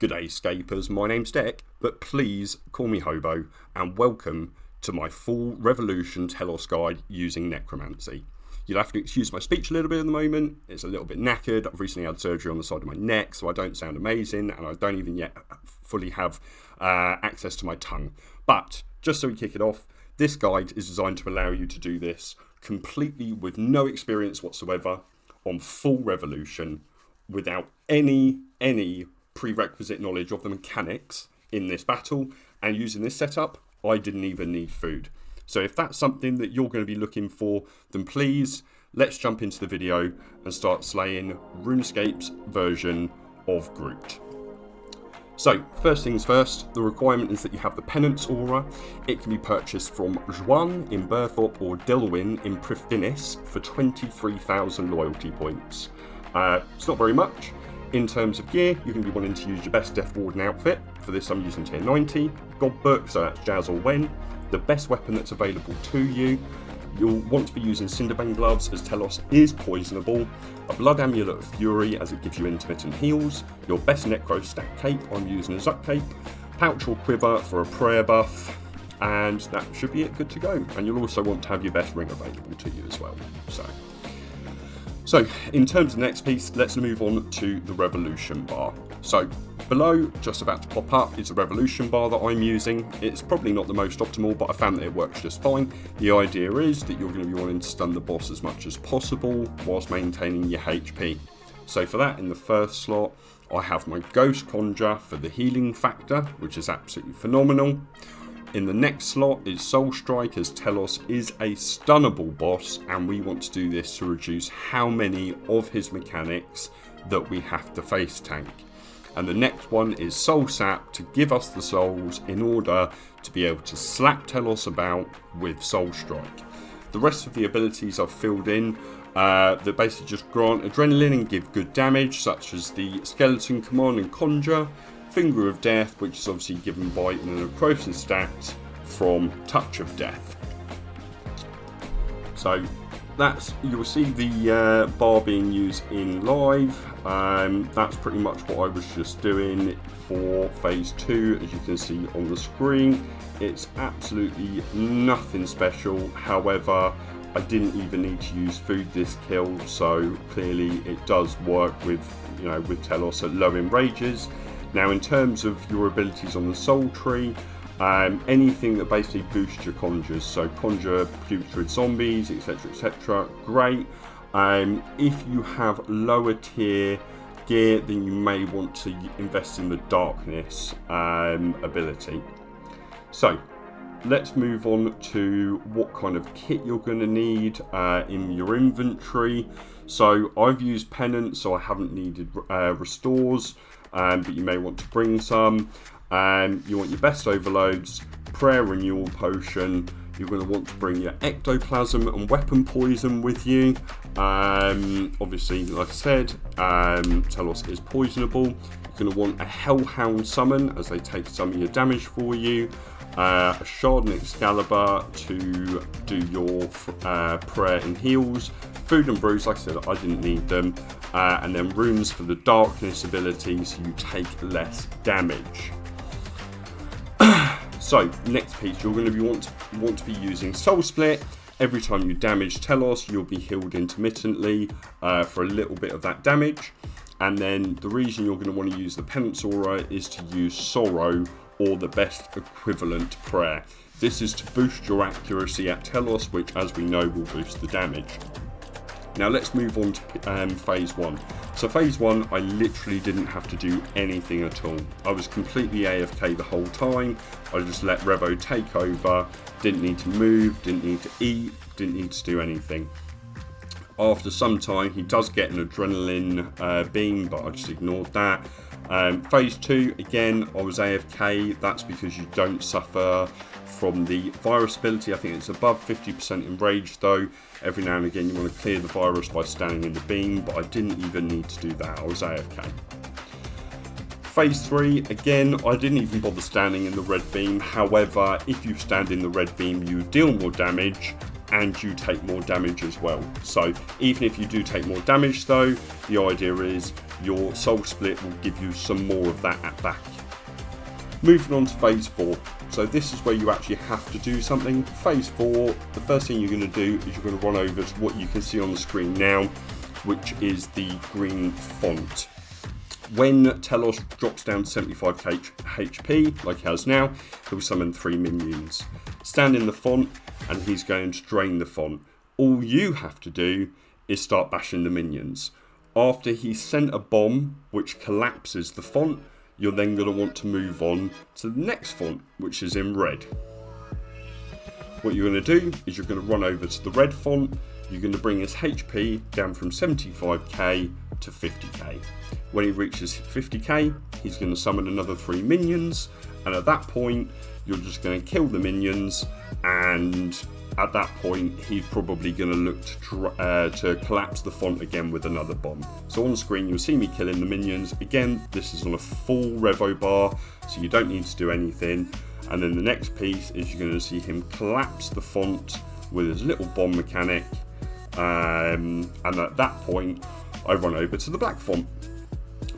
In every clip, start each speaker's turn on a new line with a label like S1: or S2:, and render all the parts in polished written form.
S1: G'day Scapers, my name's Deck, but please call me Hobo, and welcome to my full Revolution Telos guide using Necromancy. You'll have to excuse my speech a little bit at the moment. It's a little bit knackered. I've recently had surgery on the side of my neck, so I don't sound amazing, and I don't even yet fully have access to my tongue. But, just so we kick it off, this guide is designed to allow you to do this completely with no experience whatsoever, on full Revolution, without any prerequisite knowledge of the mechanics in this battle, and using this setup, I didn't even need food. So if that's something that you're going to be looking for, then please, let's jump into the video and start slaying Runescape's version of Groot. So, first things first, the requirement is that you have the Penance Aura. It can be purchased from Juan in Berthorpe or Delwyn in Prifdinis for 23,000 loyalty points. It's not very much. In terms of gear, you're going to be wanting to use your best Death Warden outfit. For this I'm using tier 90. God Book, so that's Jazz or Wen. The best weapon that's available to you. You'll want to be using Cinderbane gloves as Telos is poisonable. A Blood Amulet of Fury as it gives you intermittent heals. Your best Necro stack cape, I'm using a Zuck cape. Pouch or quiver for a prayer buff. And that should be it, good to go. And you'll also want to have your best ring available to you as well. So, in terms of the next piece, let's move on to the Revolution Bar. So, below, just about to pop up, is the Revolution Bar that I'm using. It's probably not the most optimal, but I found that it works just fine. The idea is that you're going to be wanting to stun the boss as much as possible, whilst maintaining your HP. So for that, in the first slot, I have my Ghost Conjure for the healing factor, which is absolutely phenomenal. In the next slot is Soul Strike, as Telos is a stunnable boss, and we want to do this to reduce how many of his mechanics that we have to face tank. And the next one is Soul Sap to give us the souls in order to be able to slap Telos about with Soul Strike. The rest of the abilities I've filled in that basically just grant adrenaline and give good damage, such as the Skeleton Command and Conjure, Finger of Death, which is obviously given by the Necrosis stats from Touch of Death. So that's, you'll see the bar being used in live. That's pretty much what I was just doing for phase 2, as you can see on the screen. It's absolutely nothing special. However, I didn't even need to use food this kill, so clearly it does work with, with Telos at low enrages. Now, in terms of your abilities on the soul tree, anything that basically boosts your conjures, so conjure putrid zombies, etc., great. If you have lower tier gear, then you may want to invest in the darkness ability. So let's move on to what kind of kit you're going to need in your inventory. So I've used Penance, so I haven't needed restores, but you may want to bring some. You want your best overloads, prayer renewal potion. You're going to want to bring your ectoplasm and weapon poison with you. Obviously, like I said, Telos is poisonable. You're going to want a Hellhound summon, as they take some of your damage for you. A Shard and Excalibur to do your prayer and heals. Food and brews, like I said, I didn't need them. And then runes for the darkness ability, so you take less damage. So, next piece, you're going to want to be using Soul Split. Every time you damage Telos, you'll be healed intermittently for a little bit of that damage. And then the reason you're going to want to use the Penance Aura is to use Sorrow, or the best equivalent prayer. This is to boost your accuracy at Telos, which, as we know, will boost the damage. Now let's move on to phase 1. So phase 1, I literally didn't have to do anything at all. I was completely AFK the whole time. I just let Revo take over, didn't need to move, didn't need to eat, didn't need to do anything. After some time, he does get an adrenaline beam, but I just ignored that. Phase 2, again, I was AFK. That's because you don't suffer from the virus ability. I think it's above 50% enraged though. Every now and again you want to clear the virus by standing in the beam, but I didn't even need to do that. I was AFK. Phase 3, again, I didn't even bother standing in the red beam. However, if you stand in the red beam, you deal more damage and you take more damage as well. So even if you do take more damage though, the idea is your soul split will give you some more of that back. Moving on to phase 4. So this is where you actually have to do something. Phase 4, the first thing you're going to do is you're going to run over to what you can see on the screen now, which is the green font. When Telos drops down to 75 HP, like he has now, he'll summon 3 minions. Stand in the font, and he's going to drain the font. All you have to do is start bashing the minions. After he's sent a bomb, which collapses the font, you're then going to want to move on to the next font, which is in red. What you're going to do is you're going to run over to the red font. You're going to bring his HP down from 75k to 50k. When he reaches 50k, he's going to summon another 3 minions, and at that point, you're just going to kill the minions, and at that point, he's probably going to look to collapse the font again with another bomb. So on the screen, you'll see me killing the minions. Again, this is on a full Revo bar, so you don't need to do anything. And then the next piece is you're going to see him collapse the font with his little bomb mechanic. And at that point, I run over to the black font.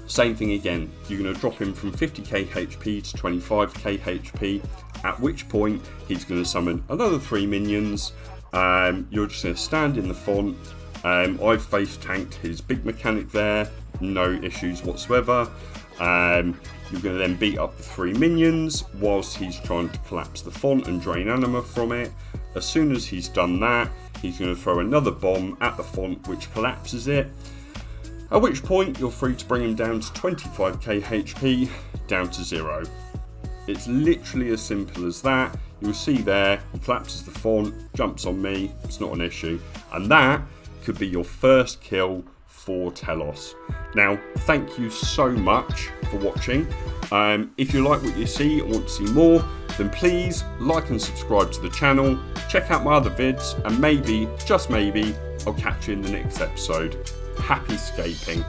S1: Same thing again, you're going to drop him from 50k HP to 25k HP, at which point he's going to summon another 3 minions. You're just going to stand in the font. I've face tanked his big mechanic there, no issues whatsoever. You're going to then beat up the 3 minions whilst he's trying to collapse the font and drain anima from it. As soon as he's done that, he's going to throw another bomb at the font which collapses it. At which point you're free to bring him down to 25k HP, down to 0. It's literally as simple as that. You'll see there, he collapses the font, jumps on me, it's not an issue. And that could be your first kill for Telos. Now, thank you so much for watching. If you like what you see and want to see more, then please like and subscribe to the channel. Check out my other vids, and maybe, just maybe, I'll catch you in the next episode. Happy scaping.